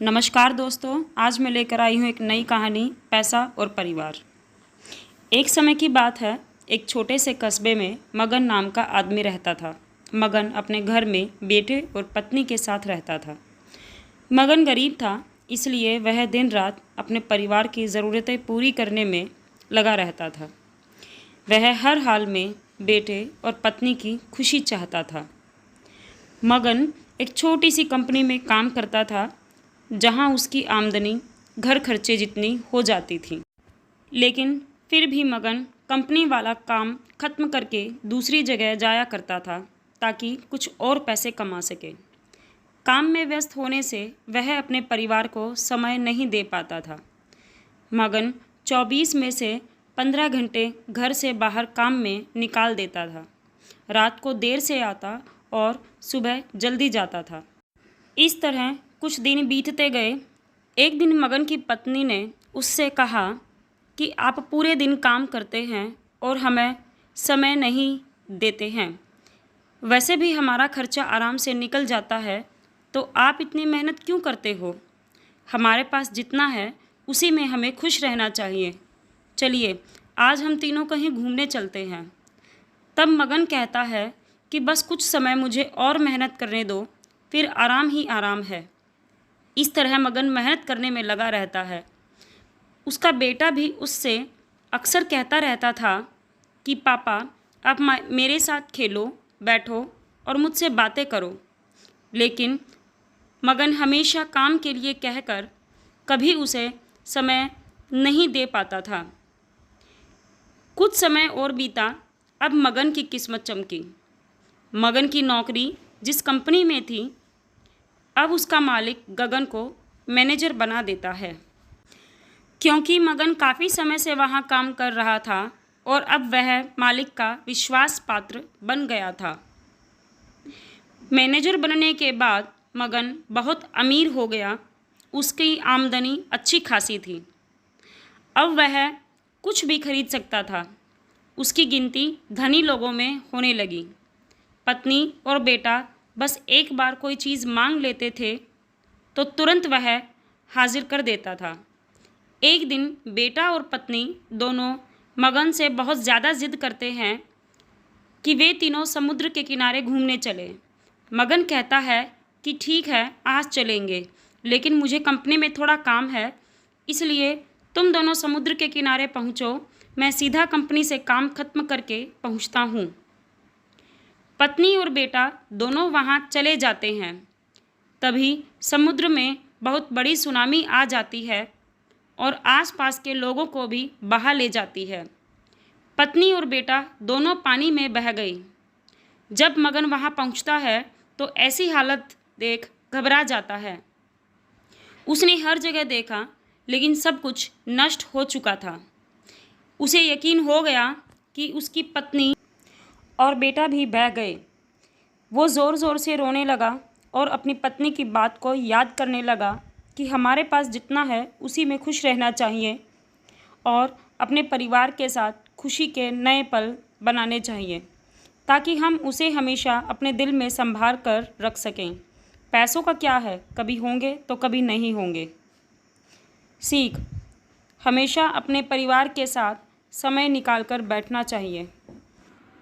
नमस्कार दोस्तों, आज मैं लेकर आई हूँ एक नई कहानी पैसा और परिवार। एक समय की बात है, एक छोटे से कस्बे में मगन नाम का आदमी रहता था। मगन अपने घर में बेटे और पत्नी के साथ रहता था। मगन गरीब था, इसलिए वह दिन रात अपने परिवार की ज़रूरतें पूरी करने में लगा रहता था। वह हर हाल में बेटे और पत्नी की खुशी चाहता था। मगन एक छोटी सी कंपनी में काम करता था, जहां उसकी आमदनी घर खर्चे जितनी हो जाती थी। लेकिन फिर भी मगन कंपनी वाला काम ख़त्म करके दूसरी जगह जाया करता था ताकि कुछ और पैसे कमा सके। काम में व्यस्त होने से वह अपने परिवार को समय नहीं दे पाता था। मगन 24 में से 15 घंटे घर से बाहर काम में निकाल देता था। रात को देर से आता और सुबह जल्दी जाता था। इस तरह कुछ दिन बीतते गए। एक दिन मगन की पत्नी ने उससे कहा कि आप पूरे दिन काम करते हैं और हमें समय नहीं देते हैं। वैसे भी हमारा खर्चा आराम से निकल जाता है, तो आप इतनी मेहनत क्यों करते हो? हमारे पास जितना है उसी में हमें खुश रहना चाहिए। चलिए, आज हम तीनों कहीं घूमने चलते हैं। तब मगन कहता है कि बस कुछ समय मुझे और मेहनत करने दो, फिर आराम ही आराम है। इस तरह मगन मेहनत करने में लगा रहता है। उसका बेटा भी उससे अक्सर कहता रहता था कि पापा, आप मेरे साथ खेलो, बैठो और मुझसे बातें करो। लेकिन मगन हमेशा काम के लिए कहकर कभी उसे समय नहीं दे पाता था। कुछ समय और बीता। अब मगन की किस्मत चमकी। मगन की नौकरी जिस कंपनी में थी, अब उसका मालिक गगन को मैनेजर बना देता है। क्योंकि मगन काफ़ी समय से वहाँ काम कर रहा था और अब वह मालिक का विश्वास पात्र बन गया था। मैनेजर बनने के बाद मगन बहुत अमीर हो गया। उसकी आमदनी अच्छी खासी थी। अब वह कुछ भी खरीद सकता था। उसकी गिनती धनी लोगों में होने लगी। पत्नी और बेटा बस एक बार कोई चीज़ मांग लेते थे तो तुरंत वह हाजिर कर देता था। एक दिन बेटा और पत्नी दोनों मगन से बहुत ज़्यादा ज़िद करते हैं कि वे तीनों समुद्र के किनारे घूमने चले। मगन कहता है कि ठीक है, आज चलेंगे, लेकिन मुझे कंपनी में थोड़ा काम है, इसलिए तुम दोनों समुद्र के किनारे पहुँचो, मैं सीधा कंपनी से काम खत्म करके पहुँचता हूँ। पत्नी और बेटा दोनों वहाँ चले जाते हैं। तभी समुद्र में बहुत बड़ी सुनामी आ जाती है और आसपास के लोगों को भी बहा ले जाती है। पत्नी और बेटा दोनों पानी में बह गई। जब मगन वहाँ पहुँचता है तो ऐसी हालत देख घबरा जाता है। उसने हर जगह देखा, लेकिन सब कुछ नष्ट हो चुका था। उसे यकीन हो गया कि उसकी पत्नी और बेटा भी बह गए। वो ज़ोर ज़ोर से रोने लगा और अपनी पत्नी की बात को याद करने लगा कि हमारे पास जितना है उसी में खुश रहना चाहिए और अपने परिवार के साथ खुशी के नए पल बनाने चाहिए, ताकि हम उसे हमेशा अपने दिल में संभाल कर रख सकें। पैसों का क्या है, कभी होंगे तो कभी नहीं होंगे। सीख: हमेशा अपने परिवार के साथ समय निकाल कर बैठना चाहिए।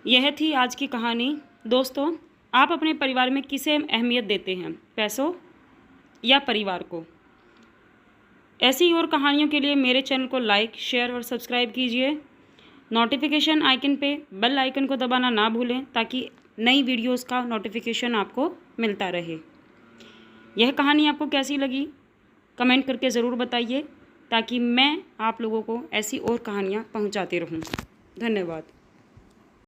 यह थी आज की कहानी। दोस्तों, आप अपने परिवार में किसे अहमियत देते हैं, पैसों या परिवार को? ऐसी और कहानियों के लिए मेरे चैनल को लाइक, शेयर और सब्सक्राइब कीजिए। नोटिफिकेशन आइकन पे बेल आइकन को दबाना ना भूलें, ताकि नई वीडियोस का नोटिफिकेशन आपको मिलता रहे। यह कहानी आपको कैसी लगी, कमेंट करके ज़रूर बताइए, ताकि मैं आप लोगों को ऐसी और कहानियाँ पहुँचाती रहूँ। धन्यवाद।